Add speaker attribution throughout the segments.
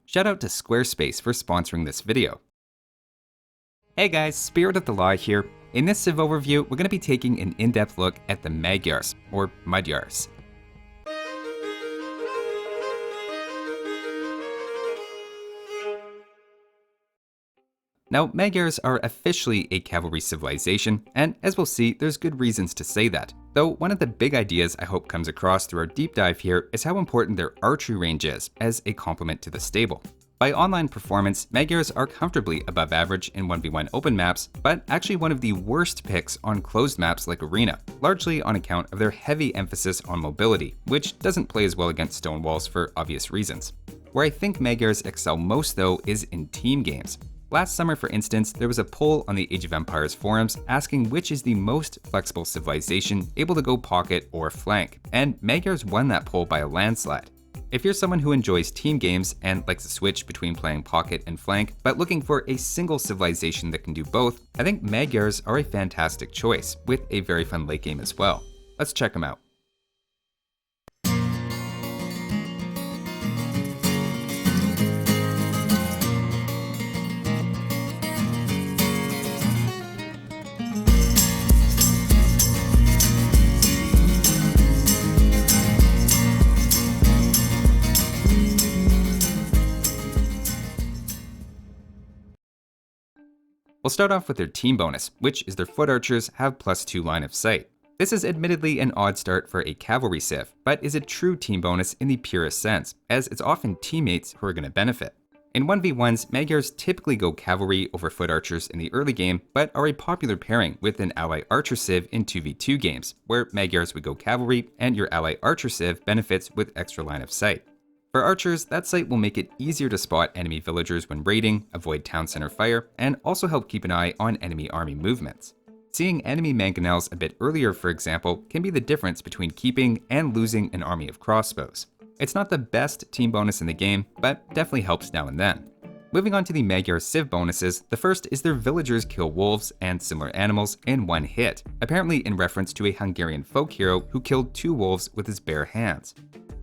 Speaker 1: Shout out to Squarespace for sponsoring this video. Hey guys, Spirit of the Law here. In this Civ overview, we're going to be taking an in-depth look at the Magyars, or Magyars. Now, Magyars are officially a cavalry civilization, and as we'll see, there's good reasons to say that. Though one of the big ideas I hope comes across through our deep dive here is how important their archery range is as a complement to the stable. By online performance, Magyars are comfortably above average in 1v1 open maps, but actually one of the worst picks on closed maps like Arena, largely on account of their heavy emphasis on mobility, which doesn't play as well against stone walls for obvious reasons. Where I think Magyars excel most though is in team games. Last summer, for instance, there was a poll on the Age of Empires forums asking which is the most flexible civilization able to go pocket or flank, and Magyars won that poll by a landslide. If you're someone who enjoys team games and likes to switch between playing pocket and flank, but looking for a single civilization that can do both, I think Magyars are a fantastic choice, with a very fun late game as well. Let's check them out. We'll start off with their team bonus, which is their foot archers have +2 line of sight. This is admittedly an odd start for a cavalry civ, but is a true team bonus in the purest sense, as it's often teammates who are going to benefit. In 1v1s, Magyars typically go cavalry over foot archers in the early game, but are a popular pairing with an ally archer civ in 2v2 games, where Magyars would go cavalry and your ally archer civ benefits with extra line of sight. For archers, that sight will make it easier to spot enemy villagers when raiding, avoid town center fire, and also help keep an eye on enemy army movements. Seeing enemy mangonels a bit earlier, for example, can be the difference between keeping and losing an army of crossbows. It's not the best team bonus in the game, but definitely helps now and then. Moving on to the Magyar civ bonuses, the first is their villagers kill wolves and similar animals in one hit, apparently in reference to a Hungarian folk hero who killed 2 wolves with his bare hands.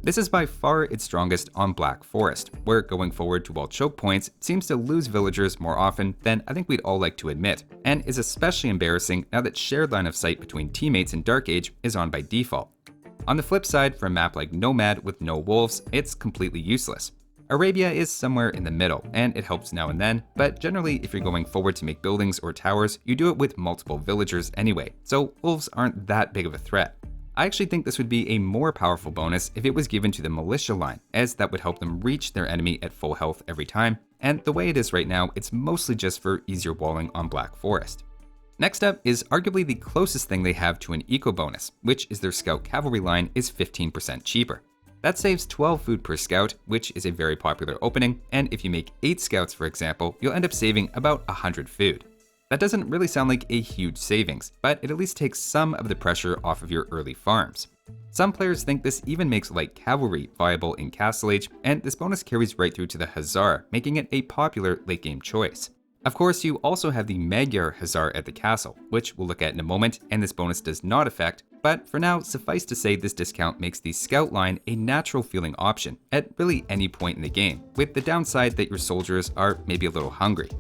Speaker 1: This is by far its strongest on Black Forest, where going forward to all choke points seems to lose villagers more often than I think we'd all like to admit, and is especially embarrassing now that shared line of sight between teammates in Dark Age is on by default. On the flip side, for a map like Nomad with no wolves, it's completely useless. Arabia is somewhere in the middle, and it helps now and then, but generally if you're going forward to make buildings or towers, you do it with multiple villagers anyway, so wolves aren't that big of a threat. I actually think this would be a more powerful bonus if it was given to the militia line, as that would help them reach their enemy at full health every time, and the way it is right now, it's mostly just for easier walling on Black Forest. Next up is arguably the closest thing they have to an eco bonus, which is their scout cavalry line is 15% cheaper. That saves 12 food per scout, which is a very popular opening, and if you make 8 scouts for example, you'll end up saving about 100 food. That doesn't really sound like a huge savings, but it at least takes some of the pressure off of your early farms. Some players think this even makes light cavalry viable in Castle Age, and this bonus carries right through to the Hussar, making it a popular late game choice. Of course, you also have the Magyar Hussar at the castle, which we'll look at in a moment, and this bonus does not affect, but for now, suffice to say this discount makes the scout line a natural feeling option at really any point in the game, with the downside that your soldiers are maybe a little hungry.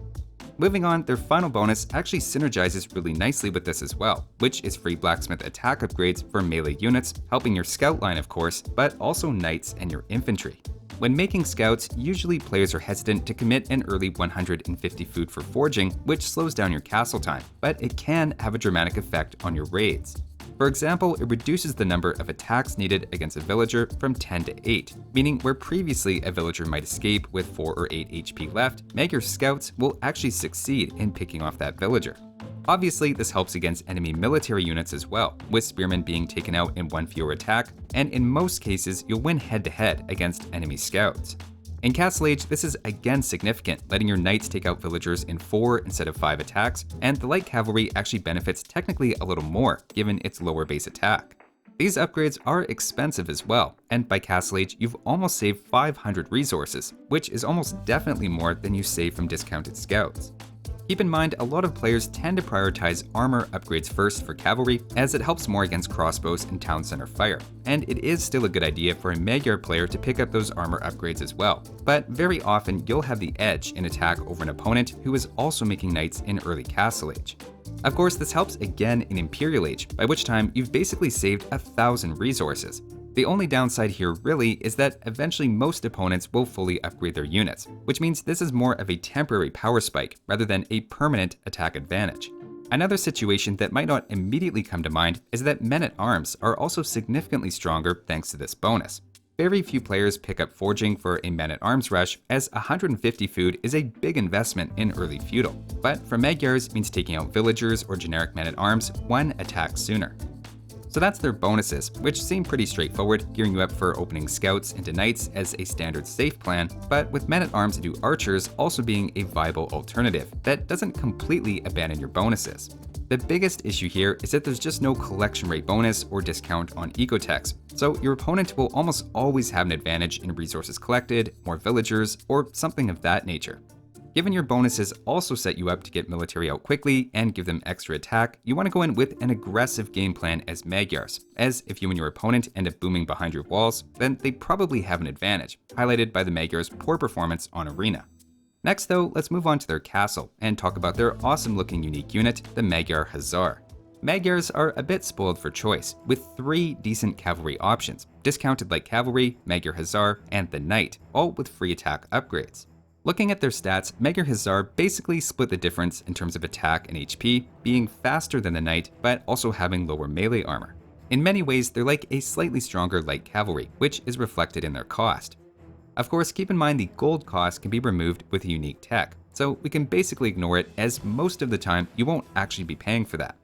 Speaker 1: Moving on, their final bonus actually synergizes really nicely with this as well, which is free blacksmith attack upgrades for melee units, helping your scout line of course, but also knights and your infantry. When making scouts, usually players are hesitant to commit an early 150 food for forging, which slows down your castle time, but it can have a dramatic effect on your raids. For example, it reduces the number of attacks needed against a villager from 10 to 8, meaning where previously a villager might escape with 4 or 8 HP left, Magyar scouts will actually succeed in picking off that villager. Obviously, this helps against enemy military units as well, with spearmen being taken out in 1 fewer attack, and in most cases, you'll win head-to-head against enemy scouts. In Castle Age, this is again significant, letting your knights take out villagers in 4 instead of 5 attacks, and the light cavalry actually benefits technically a little more, given its lower base attack. These upgrades are expensive as well, and by Castle Age, you've almost saved 500 resources, which is almost definitely more than you save from discounted scouts. Keep in mind, a lot of players tend to prioritize armor upgrades first for cavalry, as it helps more against crossbows and town center fire. And it is still a good idea for a Magyar player to pick up those armor upgrades as well. But very often, you'll have the edge in attack over an opponent who is also making knights in early Castle Age. Of course, this helps again in Imperial Age, by which time you've basically saved 1,000 resources. The only downside here really is that eventually most opponents will fully upgrade their units, which means this is more of a temporary power spike rather than a permanent attack advantage. Another situation that might not immediately come to mind is that men-at-arms are also significantly stronger thanks to this bonus. Very few players pick up forging for a men-at-arms rush, as 150 food is a big investment in early feudal, but for Magyars it means taking out villagers or generic men-at-arms one attack sooner. So that's their bonuses, which seem pretty straightforward, gearing you up for opening scouts into knights as a standard safe plan, but with men-at-arms into archers also being a viable alternative that doesn't completely abandon your bonuses. The biggest issue here is that there's just no collection rate bonus or discount on ecotechs, so your opponent will almost always have an advantage in resources collected, more villagers, or something of that nature. Given your bonuses also set you up to get military out quickly and give them extra attack, you want to go in with an aggressive game plan as Magyars, as if you and your opponent end up booming behind your walls, then they probably have an advantage, highlighted by the Magyars' poor performance on Arena. Next though, let's move on to their castle and talk about their awesome looking unique unit, the Magyar Huszar. Magyars are a bit spoiled for choice, with 3 decent cavalry options, discounted light cavalry, Magyar Huszar, and the knight, all with free attack upgrades. Looking at their stats, Magyar Huszar basically split the difference in terms of attack and HP, being faster than the knight, but also having lower melee armor. In many ways, they're like a slightly stronger light cavalry, which is reflected in their cost. Of course, keep in mind the gold cost can be removed with a unique tech, so we can basically ignore it, as most of the time you won't actually be paying for that.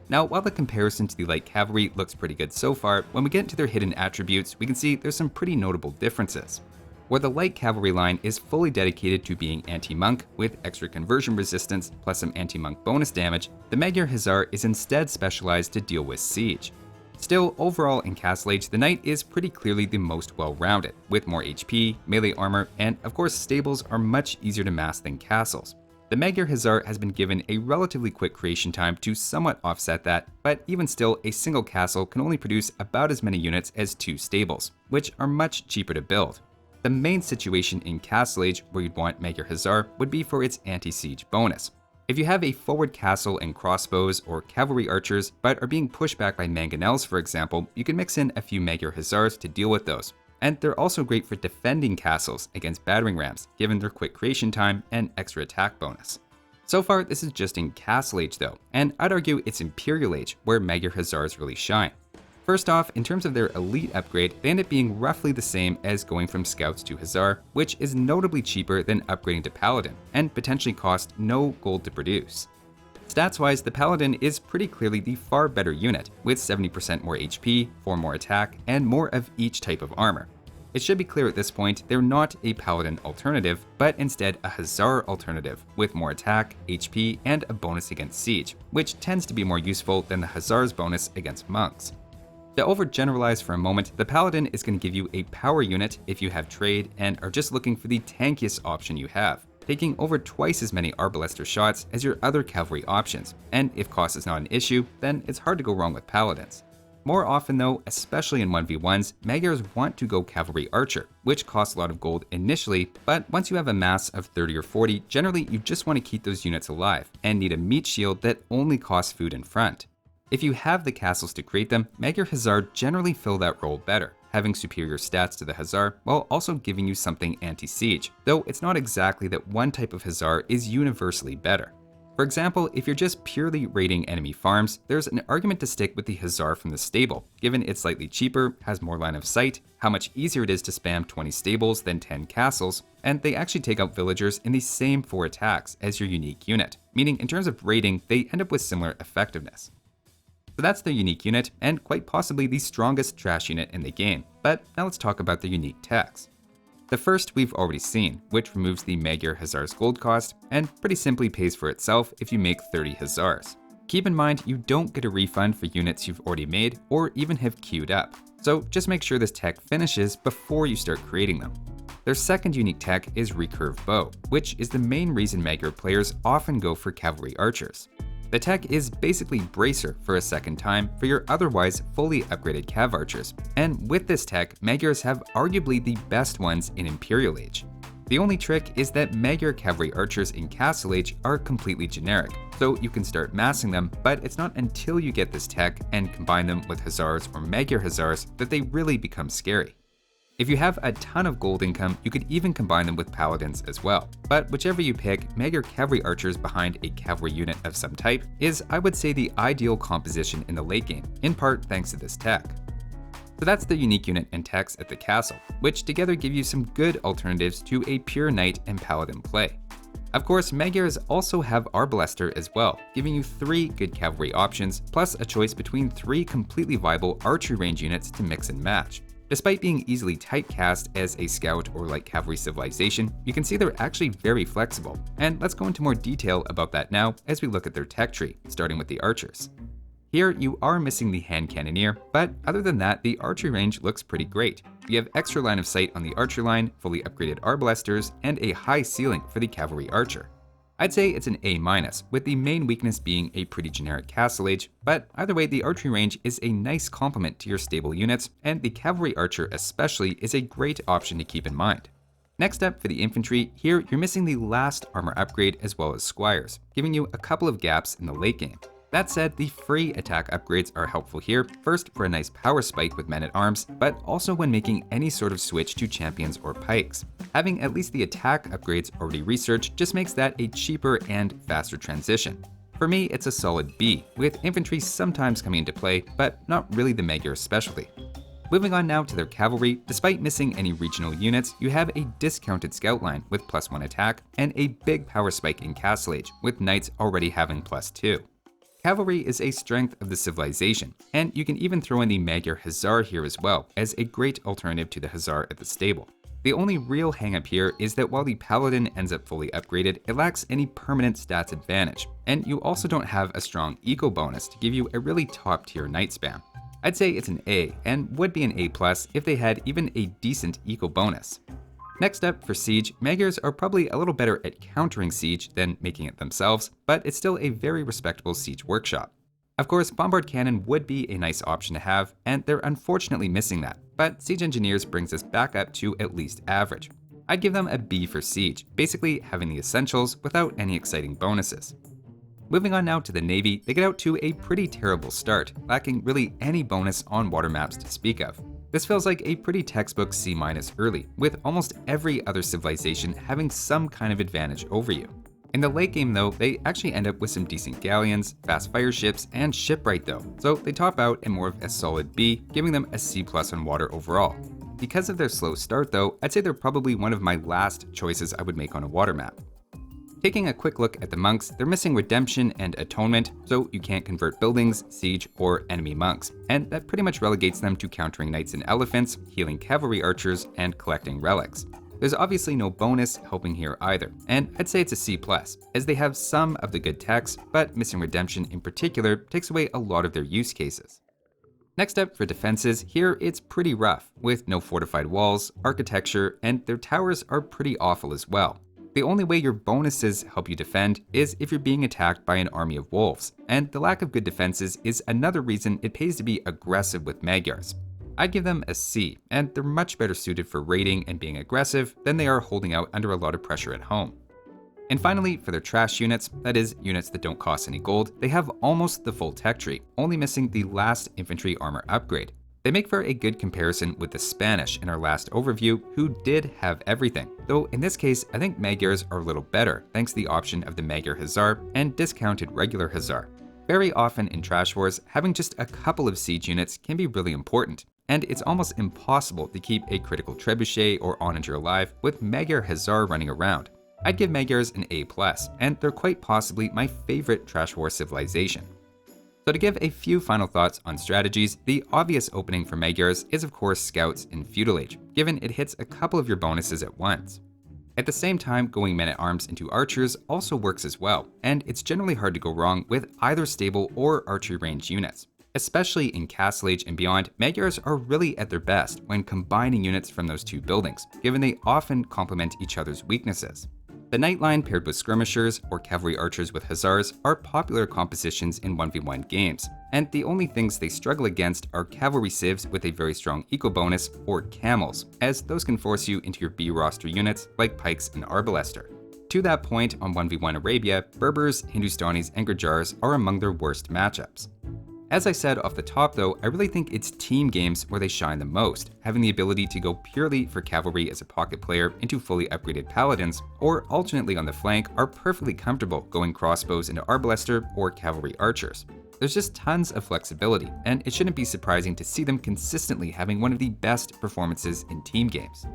Speaker 1: Now, while the comparison to the light cavalry looks pretty good so far, when we get into their hidden attributes, we can see there's some pretty notable differences. Where the light cavalry line is fully dedicated to being anti-monk with extra conversion resistance plus some anti-monk bonus damage, the Magyar Huszar is instead specialized to deal with siege. Still, overall in Castle Age, the knight is pretty clearly the most well-rounded, with more HP, melee armor, and of course stables are much easier to mass than castles. The Magyar Huszar has been given a relatively quick creation time to somewhat offset that, but even still, a single castle can only produce about as many units as 2 stables, which are much cheaper to build. The main situation in Castle Age where you'd want Magyar Huszar would be for its anti-siege bonus. If you have a forward castle and crossbows or cavalry archers but are being pushed back by mangonels, for example, you can mix in a few Magyar Huszars to deal with those. And they're also great for defending castles against battering rams, given their quick creation time and extra attack bonus. So far, this is just in Castle Age though, and I'd argue it's Imperial Age where Magyar Huszars really shine. First off, in terms of their elite upgrade, they end up being roughly the same as going from Scouts to Huszar, which is notably cheaper than upgrading to Paladin, and potentially cost no gold to produce. Stats-wise, the Paladin is pretty clearly the far better unit, with 70% more HP, 4 more attack, and more of each type of armor. It should be clear at this point, they're not a Paladin alternative, but instead a Huszar alternative, with more attack, HP, and a bonus against siege, which tends to be more useful than the Huszar's bonus against monks. To overgeneralize for a moment, the Paladin is going to give you a power unit if you have trade and are just looking for the tankiest option you have, taking over twice as many Arbalester shots as your other cavalry options, and if cost is not an issue, then it's hard to go wrong with Paladins. More often though, especially in 1v1s, Magyars want to go Cavalry Archer, which costs a lot of gold initially, but once you have a mass of 30 or 40, generally you just want to keep those units alive, and need a meat shield that only costs food in front. If you have the castles to create them, Magyar Huszar generally fill that role better, having superior stats to the Huszar while also giving you something anti-siege, though it's not exactly that one type of Huszar is universally better. For example, if you're just purely raiding enemy farms, there's an argument to stick with the Huszar from the stable, given it's slightly cheaper, has more line of sight, how much easier it is to spam 20 stables than 10 castles, and they actually take out villagers in the same 4 attacks as your unique unit, meaning in terms of raiding, they end up with similar effectiveness. So that's their unique unit, and quite possibly the strongest trash unit in the game. But now let's talk about the unique techs. The first we've already seen, which removes the Magyar Huszar's gold cost, and pretty simply pays for itself if you make 30 Huszars. Keep in mind, you don't get a refund for units you've already made, or even have queued up. So just make sure this tech finishes before you start creating them. Their second unique tech is recurve bow, which is the main reason Magyar players often go for cavalry archers. The tech is basically bracer for a second time for your otherwise fully upgraded cav archers, and with this tech, Magyars have arguably the best ones in Imperial Age. The only trick is that Magyar cavalry archers in Castle Age are completely generic, so you can start massing them, but it's not until you get this tech and combine them with Hussars or Magyar Hussars that they really become scary. If you have a ton of gold income, you could even combine them with paladins as well. But whichever you pick, Magyar cavalry archers behind a cavalry unit of some type is, I would say, the ideal composition in the late game, in part thanks to this tech. So that's the unique unit and techs at the castle, which together give you some good alternatives to a pure knight and paladin play. Of course, Magyars also have Arbalester as well, giving you 3 good cavalry options, plus a choice between 3 completely viable archery range units to mix and match. Despite being easily typecast as a scout or light cavalry civilization, you can see they're actually very flexible. And let's go into more detail about that now as we look at their tech tree, starting with the archers. Here you are missing the hand cannoneer, but other than that, the archery range looks pretty great. You have extra line of sight on the archer line, fully upgraded arbalesters, and a high ceiling for the cavalry archer. I'd say it's an A-, with the main weakness being a pretty generic Castle Age, but either way, the archery range is a nice complement to your stable units, and the cavalry archer especially is a great option to keep in mind. Next up for the infantry, here you're missing the last armor upgrade as well as squires, giving you a couple of gaps in the late game. That said, the free attack upgrades are helpful here, first for a nice power spike with men-at-arms, but also when making any sort of switch to champions or pikes. Having at least the attack upgrades already researched just makes that a cheaper and faster transition. For me, it's a solid B, with infantry sometimes coming into play, but not really the Magyar specialty. Moving on now to their cavalry, despite missing any regional units, you have a discounted scout line with +1 attack, and a big power spike in Castle Age, with knights already having +2. Cavalry is a strength of the civilization, and you can even throw in the Magyar Hussar here as well, as a great alternative to the Hussar at the stable. The only real hang-up here is that while the Paladin ends up fully upgraded, it lacks any permanent stats advantage, and you also don't have a strong eco bonus to give you a really top-tier knight spam. I'd say it's an A, and would be an A+ if they had even a decent eco bonus. Next up, for siege, Magyars are probably a little better at countering siege than making it themselves, but it's still a very respectable siege workshop. Of course, bombard cannon would be a nice option to have, and they're unfortunately missing that, but siege engineers brings us back up to at least average. I'd give them a B for siege, basically having the essentials without any exciting bonuses. Moving on now to the Navy, they get out to a pretty terrible start, lacking really any bonus on water maps to speak of. This feels like a pretty textbook C- early, with almost every other civilization having some kind of advantage over you. In the late game though, they actually end up with some decent galleons, fast fire ships, and shipwright though, so they top out in more of a solid B, giving them a C+ on water overall. Because of their slow start though, I'd say they're probably one of my last choices I would make on a water map. Taking a quick look at the monks, they're missing Redemption and Atonement, so you can't convert buildings, siege, or enemy monks, and that pretty much relegates them to countering knights and elephants, healing cavalry archers, and collecting relics. There's obviously no bonus helping here either, and I'd say it's a C+, as they have some of the good techs, but missing Redemption in particular takes away a lot of their use cases. Next up for defenses, here it's pretty rough, with no fortified walls, architecture, and their towers are pretty awful as well. The only way your bonuses help you defend is if you're being attacked by an army of wolves, and the lack of good defenses is another reason it pays to be aggressive with Magyars. I'd give them a C, and they're much better suited for raiding and being aggressive than they are holding out under a lot of pressure at home. And finally, for their trash units, that is, units that don't cost any gold, they have almost the full tech tree, only missing the last infantry armor upgrade. They make for a good comparison with the Spanish in our last overview, who did have everything, though in this case I think Magyars are a little better thanks to the option of the Magyar Hussar and discounted regular Hussar. Very often in Trash Wars, having just a couple of siege units can be really important, and it's almost impossible to keep a critical trebuchet or onager alive with Magyar Hussar running around. I'd give Magyars an A+, and they're quite possibly my favorite Trash War civilization. So to give a few final thoughts on strategies, the obvious opening for Magyars is of course Scouts in Feudal Age, given it hits a couple of your bonuses at once. At the same time, going men-at-arms into archers also works as well, and it's generally hard to go wrong with either stable or archery range units. Especially in Castle Age and beyond, Magyars are really at their best when combining units from those two buildings, given they often complement each other's weaknesses. The Knight line paired with skirmishers or cavalry archers with hussars are popular compositions in 1v1 games, and the only things they struggle against are cavalry civs with a very strong eco bonus or camels, as those can force you into your B roster units like pikes and arbalester. To that point, on 1v1 Arabia, Berbers, Hindustanis, and Gurjars are among their worst matchups. As I said off the top though, I really think it's team games where they shine the most, having the ability to go purely for cavalry as a pocket player into fully upgraded paladins, or alternately on the flank are perfectly comfortable going crossbows into arbalester or cavalry archers. There's just tons of flexibility, and it shouldn't be surprising to see them consistently having one of the best performances in team games.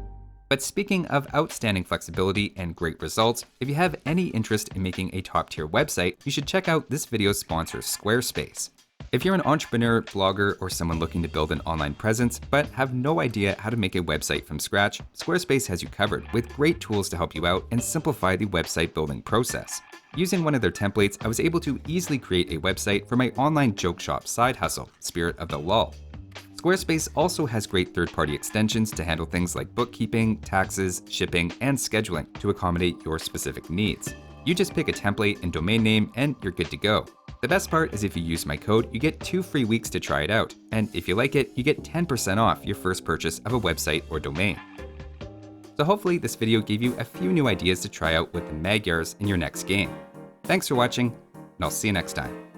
Speaker 1: But speaking of outstanding flexibility and great results, if you have any interest in making a top tier website, you should check out this video's sponsor, Squarespace. If you're an entrepreneur, blogger, or someone looking to build an online presence but have no idea how to make a website from scratch, Squarespace has you covered with great tools to help you out and simplify the website building process. Using one of their templates, I was able to easily create a website for my online joke shop side hustle, Spirit of the Lull. Squarespace also has great third-party extensions to handle things like bookkeeping, taxes, shipping, and scheduling to accommodate your specific needs. You just pick a template and domain name and you're good to go. The best part is if you use my code, you get 2 free weeks to try it out, and if you like it, you get 10% off your first purchase of a website or domain. So hopefully this video gave you a few new ideas to try out with the Magyars in your next game. Thanks for watching, and I'll see you next time.